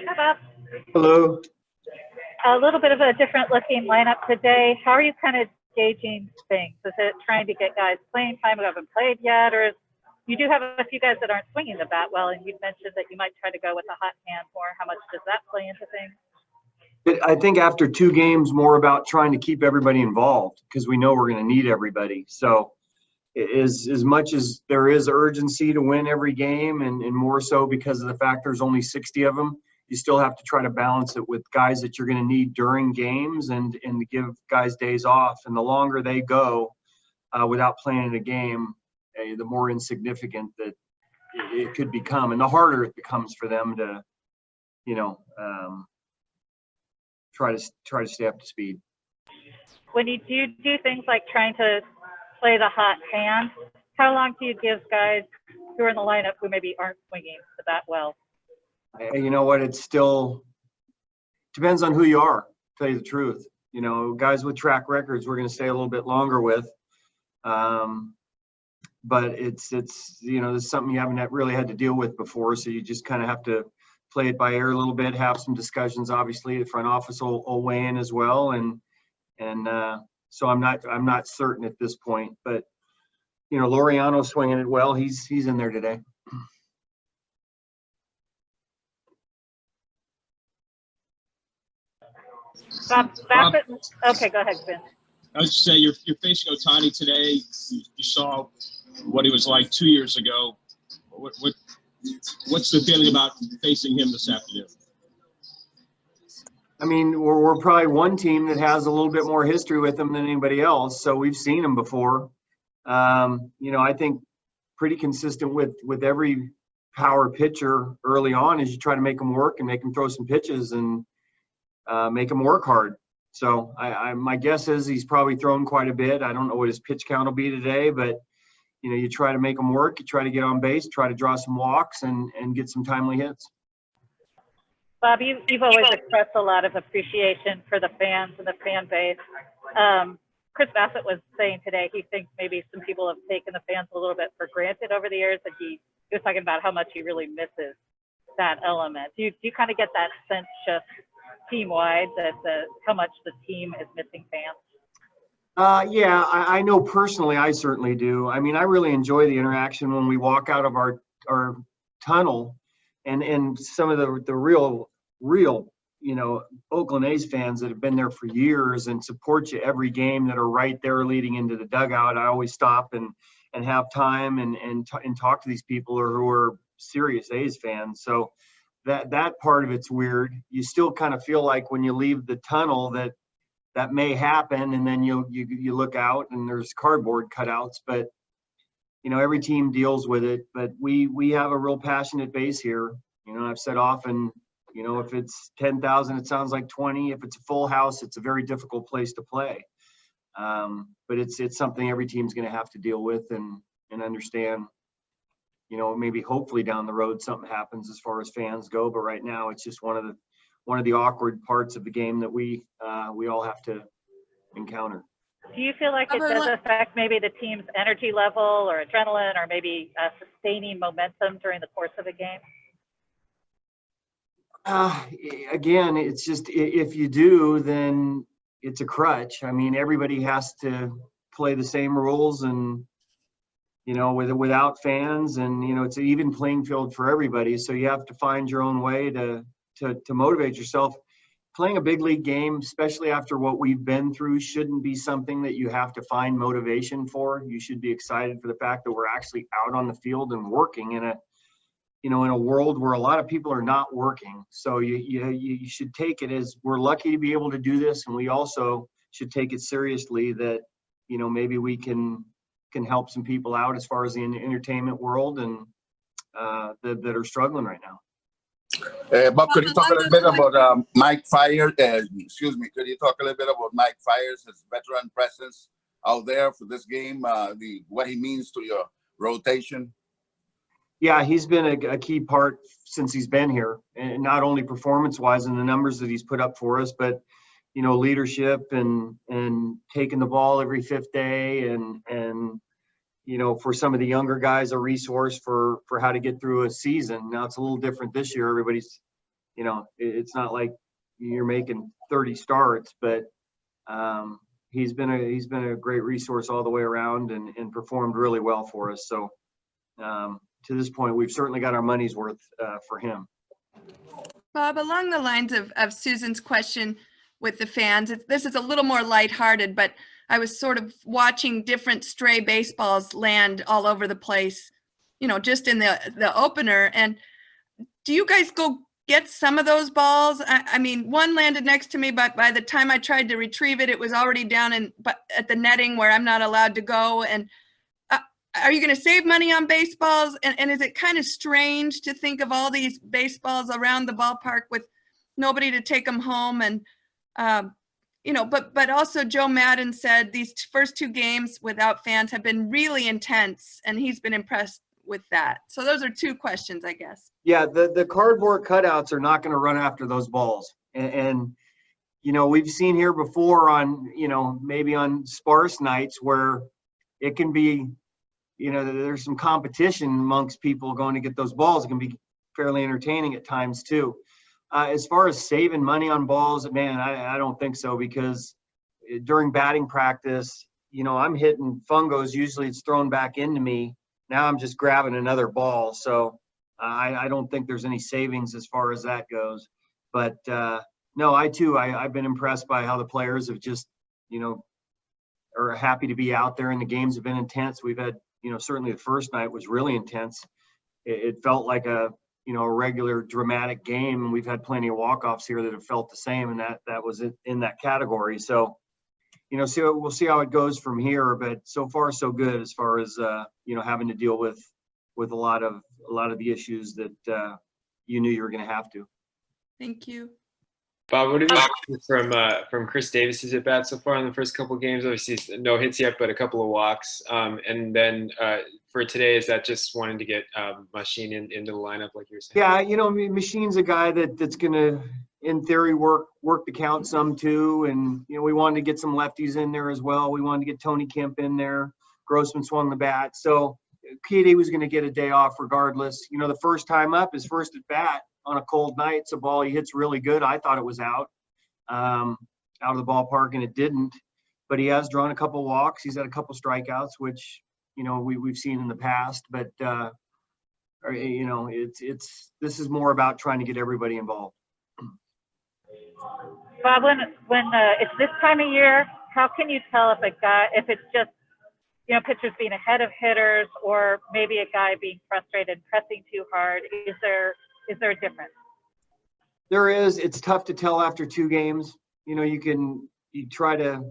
Hi, Bob. Hello. A little bit of a different looking lineup today. How are you kind of gauging things? Is it trying to get guys playing time who haven't played yet, or you do have a few guys that aren't swinging the bat well, and you've mentioned that you might try to go with a hot hand more. How much does that play into things? I think after 2 games, more about trying to keep everybody involved because we know we're going to need everybody. So as much as there is urgency to win every game, and more so because of the fact there's only 60 of them, you still have to try to balance it with guys that you're going to need during games and to give guys days off. And the longer they go without playing in a game, the more insignificant that it could become, and the harder it becomes for them to, try to stay up to speed. When you do things like trying to play the hot hand, how long do you give guys who are in the lineup who maybe aren't swinging the bat well? You know what? It still depends on who you are, to tell you the truth. Guys with track records, we're going to stay a little bit longer with. But it's this is something you haven't really had to deal with before, so you just kind of have to play it by ear a little bit, have some discussions. Obviously, the front office will weigh in as well, and so I'm not certain at this point. But Laureano's swinging it well. He's in there today. Bob, okay, go ahead, Vince. I was just saying, you're facing Ohtani today. You saw what he was like 2 years ago. What's the feeling about facing him this afternoon? I mean, we're probably one team that has a little bit more history with him than anybody else, so we've seen him before. I think pretty consistent with every power pitcher early on is you try to make him work and make him throw some pitches and make him work hard. So my guess is he's probably thrown quite a bit. I don't know what his pitch count will be today, but you try to make him work, you try to get on base, try to draw some walks and get some timely hits. Bob, you've always expressed a lot of appreciation for the fans and the fan base. Chris Bassett was saying today he thinks maybe some people have taken the fans a little bit for granted over the years, and he was talking about how much he really misses that element. Do you kind of get that sense just team-wide that how much the team is missing fans? Yeah, I know personally, I certainly do. I mean, I really enjoy the interaction when we walk out of our tunnel and some of the real, Oakland A's fans that have been there for years and support you every game that are right there leading into the dugout. I always stop and have time and talk to these people who are serious A's fans. So that part of it's weird. You still kind of feel like when you leave the tunnel that may happen, and then you look out and there's cardboard cutouts, but every team deals with it. But we have a real passionate base here. I've said often, if it's 10,000, it sounds like 20. If it's a full house, it's a very difficult place to play. But it's something every team's going to have to deal with and understand. Maybe hopefully down the road something happens as far as fans go, but right now it's just one of the awkward parts of the game that we all have to encounter. Do you feel like it does affect maybe the team's energy level or adrenaline or maybe sustaining momentum during the course of a game? Again, it's just if you do, then it's a crutch. I mean, everybody has to play the same rules and without fans, and it's an even playing field for everybody. So you have to find your own way to motivate yourself. Playing a big league game, especially after what we've been through, shouldn't be something that you have to find motivation for. You should be excited for the fact that we're actually out on the field and working in a world where a lot of people are not working. So you should take it as we're lucky to be able to do this, and we also should take it seriously that maybe we can help some people out as far as the entertainment world and that are struggling right now. Bob, could you talk a little bit about Mike Fiers? Could you talk a little bit about Mike Fiers, his veteran presence out there for this game, what he means to your rotation? Yeah, he's been a key part since he's been here, and not only performance-wise in the numbers that he's put up for us, but leadership and taking the ball every fifth day and for some of the younger guys, a resource for how to get through a season. Now it's a little different this year. Everybody's, it's not like you're making 30 starts, but he's been a great resource all the way around and performed really well for us. So to this point, we've certainly got our money's worth for him. Bob, along the lines of Susan's question with the fans, this is a little more lighthearted, but I was sort of watching different stray baseballs land all over the place, just in the opener. And do you guys go get some of those balls? I mean, one landed next to me, but by the time I tried to retrieve it, it was already down at the netting where I'm not allowed to go. And are you going to save money on baseballs? And is it kind of strange to think of all these baseballs around the ballpark with nobody to take them home? And, but also Joe Madden said these first 2 games without fans have been really intense, and he's been impressed with that. So those are 2 questions, I guess. Yeah, the cardboard cutouts are not going to run after those balls. And we've seen here before on, maybe on sparse nights where it can be, there's some competition amongst people going to get those balls. It can be fairly entertaining at times too. As far as saving money on balls, man, I don't think so, because during batting practice, I'm hitting fungos. Usually it's thrown back into me. Now I'm just grabbing another ball. So I don't think there's any savings as far as that goes. But no, I've been impressed by how the players have just, are happy to be out there, and the games have been intense. We've had, certainly the first night was really intense. It felt like a regular dramatic game, and we've had plenty of walk-offs here that have felt the same, and that was in that category. So, we'll see how it goes from here, but so far so good as far as having to deal with a lot of the issues that you knew you were going to have to. Thank you. Bob, what have you seen from Chris Davis's at bat so far in the first couple of games? Obviously, no hits yet, but a couple of walks. And then for today, is that just wanting to get Machine into the lineup, like you were saying? Yeah, Machine's a guy that's going to, in theory, work the count some too. And we wanted to get some lefties in there as well. We wanted to get Tony Kemp in there. Grossman swung the bat, so PD was going to get a day off regardless. The first time up, his first at bat on a cold night, it's a ball he hits really good. I thought it was out of the ballpark, and it didn't. But he has drawn a couple walks. He's had a couple strikeouts, which we've seen in the past. But this is more about trying to get everybody involved. Bob, when it's this time of year, how can you tell if it's just pitchers being ahead of hitters, or maybe a guy being frustrated, pressing too hard? Is there a difference? There is. It's tough to tell after 2 games. You try to,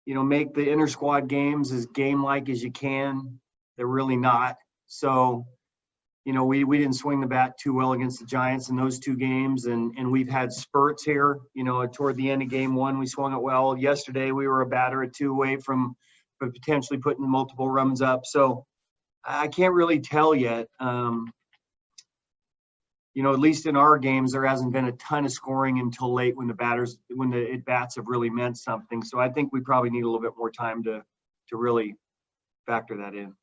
make the inter squad games as game-like as you can. They're really not. So, we didn't swing the bat too well against the Giants in those 2 games, and we've had spurts here. Toward the end of game 1, we swung it well. Yesterday, we were a batter or 2 away from potentially putting multiple runs up. So I can't really tell yet. At least in our games, there hasn't been a ton of scoring until late when the at-bats have really meant something. So I think we probably need a little bit more time to really factor that in.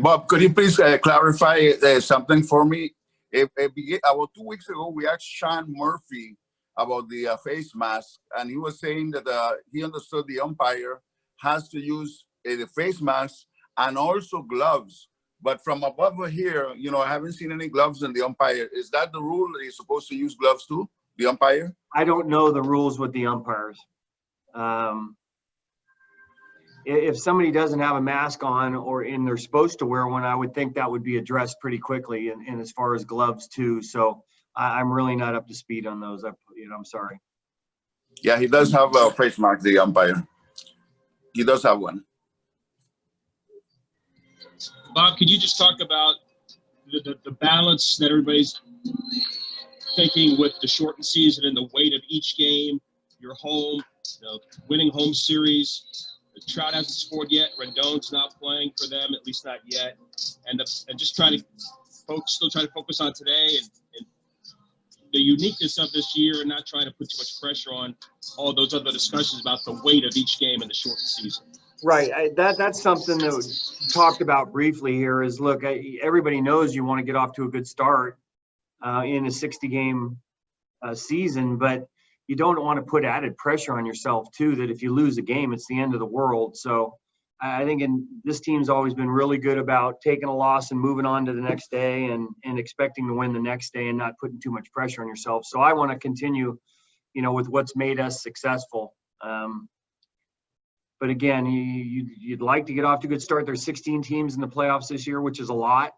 Bob, could you please clarify something for me? About 2 weeks ago, we asked Sean Murphy about the face mask, and he was saying that he understood the umpire has to use the face mask and also gloves. But from above here, I haven't seen any gloves in the umpire. Is that the rule that he's supposed to use gloves too, the umpire? I don't know the rules with the umpires. If somebody doesn't have a mask on, and they're supposed to wear one, I would think that would be addressed pretty quickly. And as far as gloves too, so I'm really not up to speed on those. I'm sorry. Yeah, he does have a face mask, the umpire. He does have one. Bob, could you just talk about the balance that everybody's thinking with the shortened season and the weight of each game? Your home, winning home series. The Trout hasn't scored yet. Rendon's not playing for them, at least not yet. And just still trying to focus on today and the uniqueness of this year, and not trying to put too much pressure on all those other discussions about the weight of each game in the shortened season. Right. That's something that we talked about briefly here is, look, everybody knows you want to get off to a good start. in a 60-game season, but you don't want to put added pressure on yourself too, that if you lose a game, it's the end of the world. So I think this team's always been really good about taking a loss and moving on to the next day and expecting to win the next day and not putting too much pressure on yourself. So I want to continue, with what's made us successful. But again, you'd like to get off to a good start. There's 16 teams in the playoffs this year, which is a lot.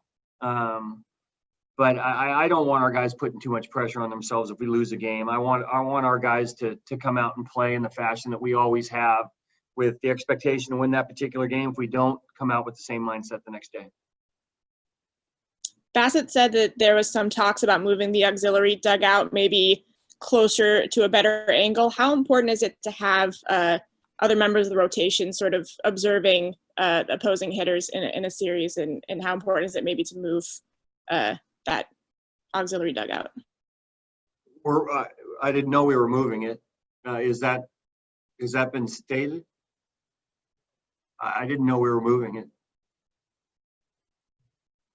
But I don't want our guys putting too much pressure on themselves if we lose a game. I want our guys to come out and play in the fashion that we always have, with the expectation to win that particular game. If we don't, come out with the same mindset the next day. Bassett said that there was some talks about moving the auxiliary dugout maybe closer to a better angle. How important is it to have other members of the rotation sort of observing opposing hitters in a series, and how important is it maybe to move that auxiliary dugout? I didn't know we were moving it. Has that been stated? I didn't know we were moving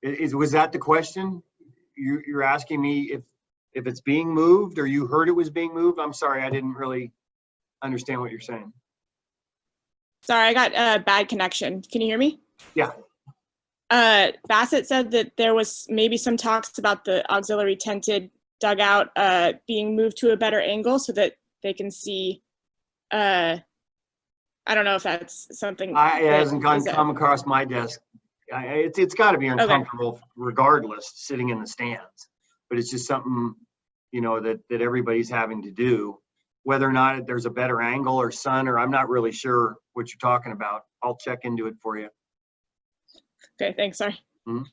it. Was that the question? You're asking me if it's being moved, or you heard it was being moved? I'm sorry, I didn't really understand what you're saying. Sorry, I got a bad connection. Can you hear me? Yeah. Bassett said that there was maybe some talks about the auxiliary tented dugout being moved to a better angle so that they can see. I don't know if that's something. It hasn't come across my desk. It's got to be uncomfortable regardless, sitting in the stands. But it's just something, that everybody's having to do. Whether or not there's a better angle or sun, or I'm not really sure what you're talking about. I'll check into it for you. Okay, thanks. Sorry. Mm-hmm.